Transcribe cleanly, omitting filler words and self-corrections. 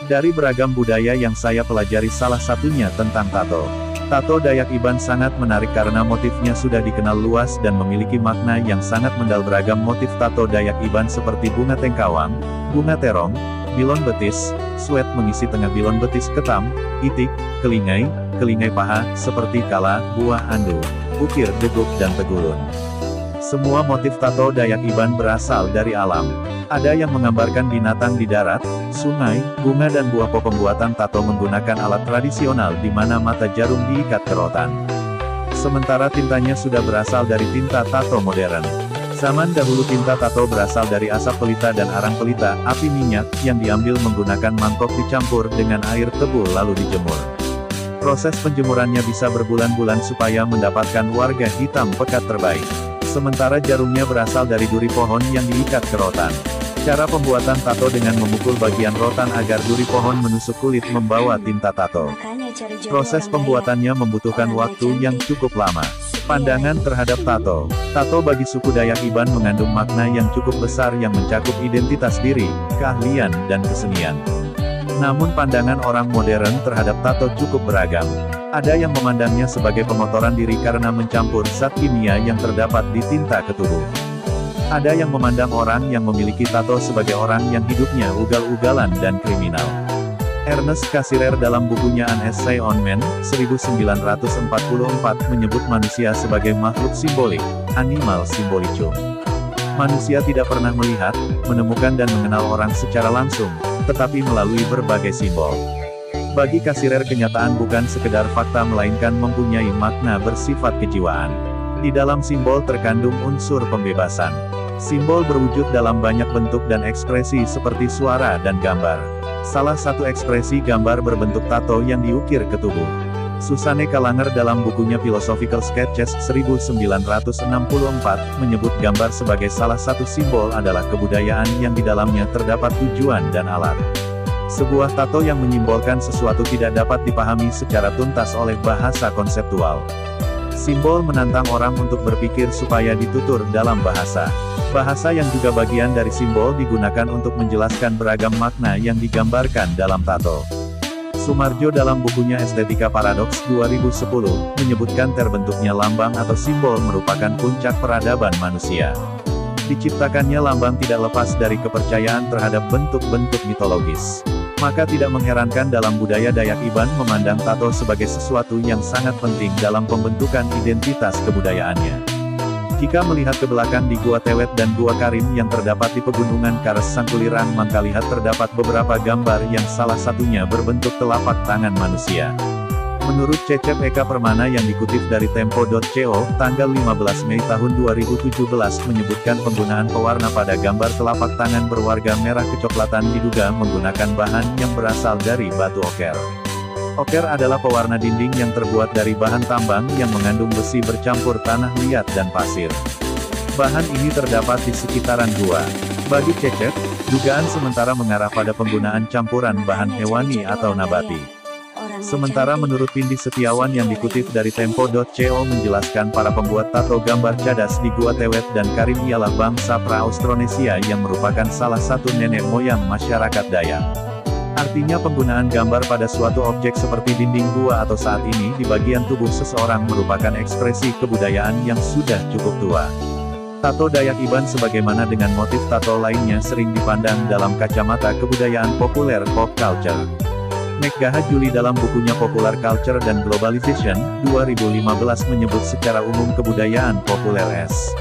Dari beragam budaya yang saya pelajari salah satunya tentang tato. Tato Dayak Iban sangat menarik karena motifnya sudah dikenal luas dan memiliki makna yang sangat mendalam. Beragam motif tato Dayak Iban seperti bunga tengkawang, bunga terong, bilon betis, sweat mengisi tengah bilon betis ketam, itik, kelingai, kelingai paha, seperti kala, buah andu, ukir deguk dan tegulun. Semua motif tato Dayak Iban berasal dari alam. Ada yang menggambarkan binatang di darat, sungai, bunga dan buah. Pembuatan tato menggunakan alat tradisional di mana mata jarum diikat ke rotan. Sementara tintanya sudah berasal dari tinta tato modern. Zaman dahulu tinta tato berasal dari asap pelita dan arang pelita, api minyak, yang diambil menggunakan mangkok dicampur dengan air tebu lalu dijemur. Proses penjemurannya bisa berbulan-bulan supaya mendapatkan warna hitam pekat terbaik. Sementara jarumnya berasal dari duri pohon yang diikat ke rotan. Cara pembuatan tato dengan memukul bagian rotan agar duri pohon menusuk kulit membawa tinta tato. Proses pembuatannya membutuhkan waktu yang cukup lama. Pandangan terhadap tato. Tato bagi suku Dayak Iban mengandung makna yang cukup besar yang mencakup identitas diri, keahlian, dan kesenian. Namun pandangan orang modern terhadap tato cukup beragam. Ada yang memandangnya sebagai pemotoran diri karena mencampur zat kimia yang terdapat di tinta ke tubuh. Ada yang memandang orang yang memiliki tato sebagai orang yang hidupnya ugal-ugalan dan kriminal. Ernest Cassirer dalam bukunya An Essay on Man, 1944, menyebut manusia sebagai makhluk simbolik, animal symbolicum. Manusia tidak pernah melihat, menemukan dan mengenal orang secara langsung, tetapi melalui berbagai simbol. Bagi Cassirer kenyataan bukan sekedar fakta melainkan mempunyai makna bersifat kejiwaan. Di dalam simbol terkandung unsur pembebasan. Simbol berwujud dalam banyak bentuk dan ekspresi seperti suara dan gambar. Salah satu ekspresi gambar berbentuk tato yang diukir ke tubuh. Susanne Kalanger dalam bukunya Philosophical Sketches 1964, menyebut gambar sebagai salah satu simbol adalah kebudayaan yang di dalamnya terdapat tujuan dan alat. Sebuah tato yang menyimbolkan sesuatu tidak dapat dipahami secara tuntas oleh bahasa konseptual. Simbol menantang orang untuk berpikir supaya ditutur dalam bahasa. Bahasa yang juga bagian dari simbol digunakan untuk menjelaskan beragam makna yang digambarkan dalam tato. Sumarjo dalam bukunya Estetika Paradoks 2010, menyebutkan terbentuknya lambang atau simbol merupakan puncak peradaban manusia. Diciptakannya lambang tidak lepas dari kepercayaan terhadap bentuk-bentuk mitologis. Maka tidak mengherankan dalam budaya Dayak Iban memandang tato sebagai sesuatu yang sangat penting dalam pembentukan identitas kebudayaannya. Jika melihat ke belakang di Gua Tewet dan Gua Karim yang terdapat di pegunungan Kares Sangkulirang, maka lihat terdapat beberapa gambar yang salah satunya berbentuk telapak tangan manusia. Menurut Cecep Eka Permana yang dikutip dari Tempo.co, tanggal 15 Mei tahun 2017 menyebutkan penggunaan pewarna pada gambar telapak tangan berwarna merah kecoklatan diduga menggunakan bahan yang berasal dari batu oker. Oker adalah pewarna dinding yang terbuat dari bahan tambang yang mengandung besi bercampur tanah liat dan pasir. Bahan ini terdapat di sekitaran gua. Bagi Cecep, dugaan sementara mengarah pada penggunaan campuran bahan hewani atau nabati. Sementara menurut Pindi Setiawan yang dikutip dari Tempo.co menjelaskan para pembuat tato gambar cadas di Gua Tewet dan Karim ialah bangsa pra-Austronesia yang merupakan salah satu nenek moyang masyarakat Dayak. Artinya penggunaan gambar pada suatu objek seperti dinding gua atau saat ini di bagian tubuh seseorang merupakan ekspresi kebudayaan yang sudah cukup tua. Tato Dayak Iban sebagaimana dengan motif tato lainnya sering dipandang dalam kacamata kebudayaan populer pop culture. Meghaha Juli dalam bukunya Popular Culture dan Globalization, 2015 menyebut secara umum kebudayaan populer S.